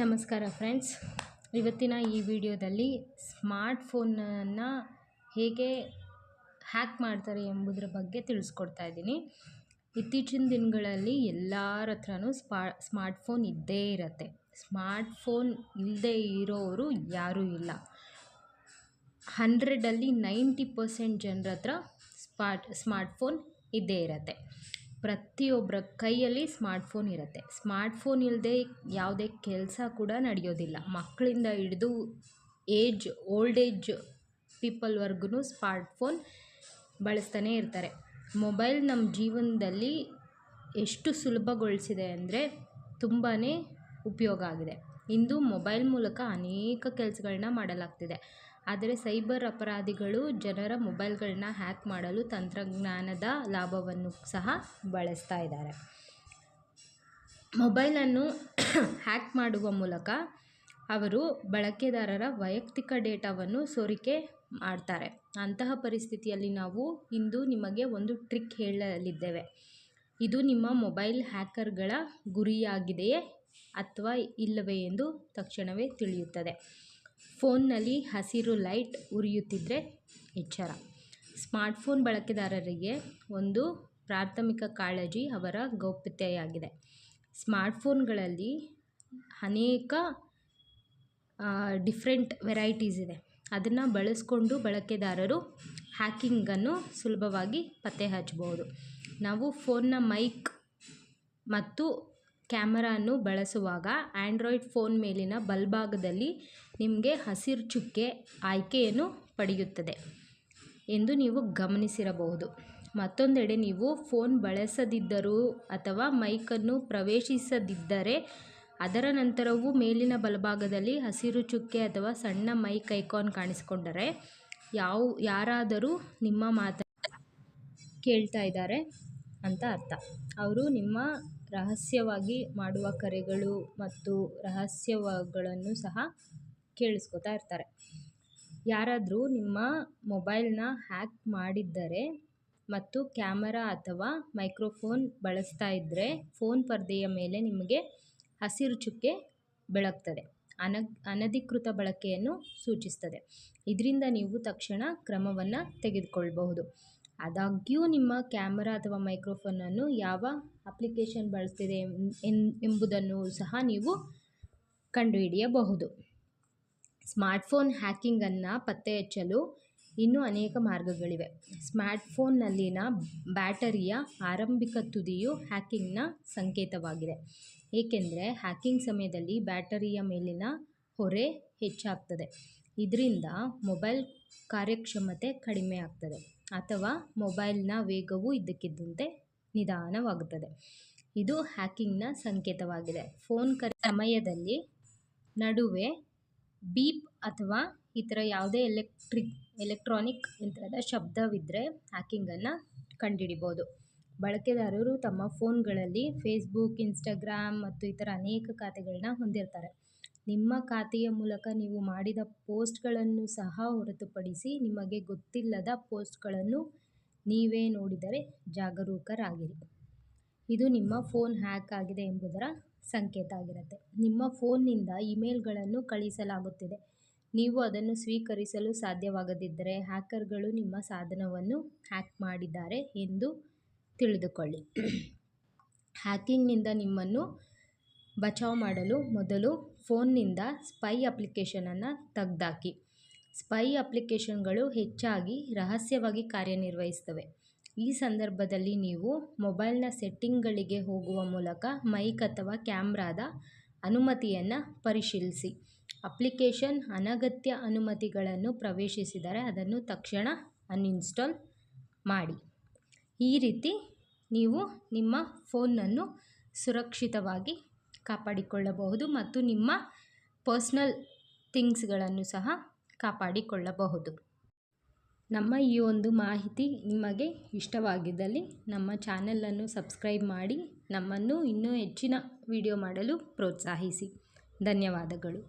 ನಮಸ್ಕಾರ ಫ್ರೆಂಡ್ಸ್, ಇವತ್ತಿನ ಈ ವಿಡಿಯೋದಲ್ಲಿ ಸ್ಮಾರ್ಟ್ಫೋನನ್ನು ಹೇಗೆ ಹ್ಯಾಕ್ ಮಾಡ್ತಾರೆ ಎಂಬುದರ ಬಗ್ಗೆ ತಿಳಿಸ್ಕೊಡ್ತಾ ಇದ್ದೀನಿ. ಇತ್ತೀಚಿನ ದಿನಗಳಲ್ಲಿ ಎಲ್ಲರ ಹತ್ರನೂ ಸ್ಮಾರ್ಟ್ಫೋನ್ ಇದ್ದೇ ಇರುತ್ತೆ. ಸ್ಮಾರ್ಟ್ಫೋನ್ ಇಲ್ಲದೆ ಇರೋರು ಯಾರೂ ಇಲ್ಲ. 100ರಲ್ಲಿ 90% ಜನರ ಹತ್ರ ಸ್ಮಾರ್ಟ್ಫೋನ್ ಇದ್ದೇ ಇರುತ್ತೆ. ಪ್ರತಿಯೊಬ್ಬರ ಕೈಯಲ್ಲಿ ಸ್ಮಾರ್ಟ್ಫೋನ್ ಇರುತ್ತೆ. ಸ್ಮಾರ್ಟ್ಫೋನ್ ಇಲ್ಲದೆ ಯಾವುದೇ ಕೆಲಸ ಕೂಡ ನಡೆಯೋದಿಲ್ಲ. ಮಕ್ಕಳಿಂದ ಹಿಡಿದು ಓಲ್ಡ್ ಏಜ್ ಪೀಪಲ್ವರೆಗೂ ಸ್ಮಾರ್ಟ್ಫೋನ್ ಬಳಸ್ತಾನೆ ಇರ್ತಾರೆ. ಮೊಬೈಲ್ ನಮ್ಮ ಜೀವನದಲ್ಲಿ ಎಷ್ಟು ಸುಲಭಗೊಳಿಸಿದೆ ಅಂದರೆ ತುಂಬಾ ಉಪಯೋಗ ಆಗಿದೆ. ಇಂದು ಮೊಬೈಲ್ ಮೂಲಕ ಅನೇಕ ಕೆಲಸಗಳನ್ನ ಮಾಡಲಾಗ್ತಿದೆ. ಆದರೆ ಸೈಬರ್ ಅಪರಾಧಿಗಳು ಜನರ ಮೊಬೈಲ್ಗಳನ್ನ ಹ್ಯಾಕ್ ಮಾಡಲು ತಂತ್ರಜ್ಞಾನದ ಲಾಭವನ್ನು ಸಹ ಬಳಸ್ತಾ ಇದ್ದಾರೆ. ಮೊಬೈಲನ್ನು ಹ್ಯಾಕ್ ಮಾಡುವ ಮೂಲಕ ಅವರು ಬಳಕೆದಾರರ ವೈಯಕ್ತಿಕ ಡೇಟಾವನ್ನು ಸೋರಿಕೆ ಮಾಡ್ತಾರೆ. ಅಂತಹ ಪರಿಸ್ಥಿತಿಯಲ್ಲಿ ನಾವು ಇಂದು ನಿಮಗೆ ಒಂದು ಟ್ರಿಕ್ ಹೇಳಲಿದ್ದೇವೆ. ಇದು ನಿಮ್ಮ ಮೊಬೈಲ್ ಹ್ಯಾಕರ್ಗಳ ಗುರಿಯಾಗಿದೆಯೇ ಅಥವಾ ಇಲ್ಲವೇ ಎಂದು ತಕ್ಷಣವೇ ತಿಳಿಯುತ್ತದೆ. ಫೋನ್ನಲ್ಲಿ ಹಸಿರು ಲೈಟ್ ಉರಿಯುತ್ತಿದ್ದರೆ ಎಚ್ಚರ. ಸ್ಮಾರ್ಟ್ಫೋನ್ ಬಳಕೆದಾರರಿಗೆ ಒಂದು ಪ್ರಾಥಮಿಕ ಕಾಳಜಿ ಅವರ ಗೌಪ್ಯತೆಯಾಗಿದೆ. ಸ್ಮಾರ್ಟ್ಫೋನ್ಗಳಲ್ಲಿ ಅನೇಕ ಡಿಫ್ರೆಂಟ್ ವೆರೈಟೀಸ್ ಇದೆ. ಅದನ್ನು ಬಳಸ್ಕೊಂಡು ಬಳಕೆದಾರರು ಹ್ಯಾಕಿಂಗನ್ನು ಸುಲಭವಾಗಿ ಪತ್ತೆ ಹಚ್ಚಬಹುದು. ನಾವು ಫೋನ್ನ ಮೈಕ್ ಮತ್ತು ಕ್ಯಾಮರಾವನ್ನು ಬಳಸುವಾಗ ಆಂಡ್ರಾಯ್ಡ್ ಫೋನ್ ಮೇಲಿನ ಬಲಭಾಗದಲ್ಲಿ ನಿಮಗೆ ಹಸಿರು ಚುಕ್ಕೆ ಆಯ್ಕೆಯನ್ನು ಪಡೆಯುತ್ತದೆ ಎಂದು ನೀವು ಗಮನಿಸಿರಬಹುದು. ಮತ್ತೊಂದೆಡೆ ನೀವು ಫೋನ್ ಬಳಸದಿದ್ದರೂ ಅಥವಾ ಮೈಕನ್ನು ಪ್ರವೇಶಿಸದಿದ್ದರೆ ಅದರ ನಂತರವೂ ಮೇಲಿನ ಬಲಭಾಗದಲ್ಲಿ ಹಸಿರು ಚುಕ್ಕೆ ಅಥವಾ ಸಣ್ಣ ಮೈಕ್ ಐಕಾನ್ ಕಾಣಿಸಿಕೊಂಡರೆ ಯಾರಾದರೂ ನಿಮ್ಮ ಮಾತನ್ನು ಕೇಳ್ತಾ ಇದ್ದಾರೆ ಅಂತ ಅರ್ಥ. ಅವರು ನಿಮ್ಮ ರಹಸ್ಯವಾಗಿ ಮಾಡುವ ಕರೆಗಳು ಮತ್ತು ರಹಸ್ಯಗಳನ್ನು ಸಹ ಕೇಳಿಸ್ಕೊತಾ ಇರ್ತಾರೆ. ಯಾರಾದರೂ ನಿಮ್ಮ ಮೊಬೈಲ್ನ ಹ್ಯಾಕ್ ಮಾಡಿದ್ದರೆ ಮತ್ತು ಕ್ಯಾಮರಾ ಅಥವಾ ಮೈಕ್ರೋಫೋನ್ ಬಳಸ್ತಾ ಇದ್ದರೆ ಫೋನ್ ಪರದೆಯ ಮೇಲೆ ನಿಮಗೆ ಹಸಿರು ಚುಕ್ಕೆ ಬೆಳಗ್ತದೆ. ಅನಧಿಕೃತ ಬಳಕೆಯನ್ನು ಸೂಚಿಸ್ತದೆ. ಇದರಿಂದ ನೀವು ತಕ್ಷಣ ಕ್ರಮವನ್ನು ತೆಗೆದುಕೊಳ್ಳಬಹುದು. ಆದಾಗ್ಯೂ ನಿಮ್ಮ ಕ್ಯಾಮರಾ ಅಥವಾ ಮೈಕ್ರೋಫೋನನ್ನು ಯಾವ ಅಪ್ಲಿಕೇಶನ್ ಬಳಸ್ತಿದೆ ಎಂಬುದನ್ನು ಸಹ ನೀವು ಕಂಡುಹಿಡಿಯಬಹುದು. ಸ್ಮಾರ್ಟ್ಫೋನ್ ಹ್ಯಾಕಿಂಗನ್ನು ಪತ್ತೆಹಚ್ಚಲು ಇನ್ನೂ ಅನೇಕ ಮಾರ್ಗಗಳಿವೆ. ಸ್ಮಾರ್ಟ್ಫೋನ್ನಲ್ಲಿನ ಬ್ಯಾಟರಿಯ ಆರಂಭಿಕ ತುದಿಯು ಹ್ಯಾಕಿಂಗ್ನ ಸಂಕೇತವಾಗಿದೆ. ಏಕೆಂದರೆ ಹ್ಯಾಕಿಂಗ್ ಸಮಯದಲ್ಲಿ ಬ್ಯಾಟರಿಯ ಮೇಲಿನ ಹೊರೆ ಹೆಚ್ಚಾಗ್ತದೆ. ಇದರಿಂದ ಮೊಬೈಲ್ ಕಾರ್ಯಕ್ಷಮತೆ ಕಡಿಮೆ ಆಗ್ತದೆ ಅಥವಾ ಮೊಬೈಲ್ನ ವೇಗವು ಇದ್ದಕ್ಕಿದ್ದಂತೆ ನಿಧಾನವಾಗುತ್ತದೆ. ಇದು ಹ್ಯಾಕಿಂಗ್ನ ಸಂಕೇತವಾಗಿದೆ. ಫೋನ್ ಕರೆ ಸಮಯದಲ್ಲಿ ನಡುವೆ ಬೀಪ್ ಅಥವಾ ಇತರ ಯಾವುದೇ ಎಲೆಕ್ಟ್ರಾನಿಕ್ ಯಂತ್ರದ ಶಬ್ದವಿದ್ದರೆ ಹ್ಯಾಕಿಂಗನ್ನು ಕಂಡುಹಿಡಿಬೋದು. ಬಳಕೆದಾರರು ತಮ್ಮ ಫೋನ್ಗಳಲ್ಲಿ ಫೇಸ್ಬುಕ್, ಇನ್ಸ್ಟಾಗ್ರಾಮ್ ಮತ್ತು ಇತರ ಅನೇಕ ಖಾತೆಗಳನ್ನ ಹೊಂದಿರ್ತಾರೆ. ನಿಮ್ಮ ಖಾತೆಯ ಮೂಲಕ ನೀವು ಮಾಡಿದ ಪೋಸ್ಟ್ಗಳನ್ನು ಸಹ ಹೊರತುಪಡಿಸಿ ನಿಮಗೆ ಗೊತ್ತಿಲ್ಲದ ಪೋಸ್ಟ್ಗಳನ್ನು ನೀವೇ ನೋಡಿದರೆ ಜಾಗರೂಕರಾಗಿರಿ. ಇದು ನಿಮ್ಮ ಫೋನ್ ಹ್ಯಾಕ್ ಆಗಿದೆ ಎಂಬುದರ ಸಂಕೇತ ಆಗಿರುತ್ತೆ. ನಿಮ್ಮ ಫೋನ್ನಿಂದ ಇಮೇಲ್ಗಳನ್ನು ಕಳುಹಿಸಲಾಗುತ್ತಿದೆ. ನೀವು ಅದನ್ನು ಸ್ವೀಕರಿಸಲು ಸಾಧ್ಯವಾಗದಿದ್ದರೆ ಹ್ಯಾಕರ್ಗಳು ನಿಮ್ಮ ಸಾಧನವನ್ನು ಹ್ಯಾಕ್ ಮಾಡಿದ್ದಾರೆ ಎಂದು ತಿಳಿದುಕೊಳ್ಳಿ. ಹ್ಯಾಕಿಂಗ್ನಿಂದ ನಿಮ್ಮನ್ನು ಬಚಾವ್ ಮಾಡಲು ಮೊದಲು ಫೋನ್ನಿಂದ ಸ್ಪೈ ಅಪ್ಲಿಕೇಶನನ್ನು ತೆಗೆದುಹಾಕಿ. ಸ್ಪೈ ಅಪ್ಲಿಕೇಶನ್ಗಳು ಹೆಚ್ಚಾಗಿ ರಹಸ್ಯವಾಗಿ ಕಾರ್ಯನಿರ್ವಹಿಸುತ್ತವೆ. ಈ ಸಂದರ್ಭದಲ್ಲಿ ನೀವು ಮೊಬೈಲ್ನ ಸೆಟ್ಟಿಂಗ್ಗಳಿಗೆ ಹೋಗುವ ಮೂಲಕ ಮೈಕ್ ಅಥವಾ ಕ್ಯಾಮ್ರಾದ ಅನುಮತಿಯನ್ನು ಪರಿಶೀಲಿಸಿ. ಅಪ್ಲಿಕೇಶನ್ ಅನಗತ್ಯ ಅನುಮತಿಗಳನ್ನು ಪ್ರವೇಶಿಸಿದರೆ ಅದನ್ನು ತಕ್ಷಣ ಅನ್ಇನ್ಸ್ಟಾಲ್ ಮಾಡಿ. ಈ ರೀತಿ ನೀವು ನಿಮ್ಮ ಫೋನನ್ನು ಸುರಕ್ಷಿತವಾಗಿ ಕಾಪಾಡಿಕೊಳ್ಳಬಹುದು ಮತ್ತು ನಿಮ್ಮ ಪರ್ಸನಲ್ ಥಿಂಗ್ಸ್ಗಳನ್ನು ಸಹ ಕಾಪಾಡಿಕೊಳ್ಳಬಹುದು. ನಮ್ಮ ಈ ಒಂದು ಮಾಹಿತಿ ನಿಮಗೆ ಇಷ್ಟವಾಗಿದ್ದಲ್ಲಿ ನಮ್ಮ ಚಾನಲನ್ನು ಸಬ್ಸ್ಕ್ರೈಬ್ ಮಾಡಿ ನಮ್ಮನ್ನು ಇನ್ನೂ ಹೆಚ್ಚಿನ ವಿಡಿಯೋ ಮಾಡಲು ಪ್ರೋತ್ಸಾಹಿಸಿ. ಧನ್ಯವಾದಗಳು.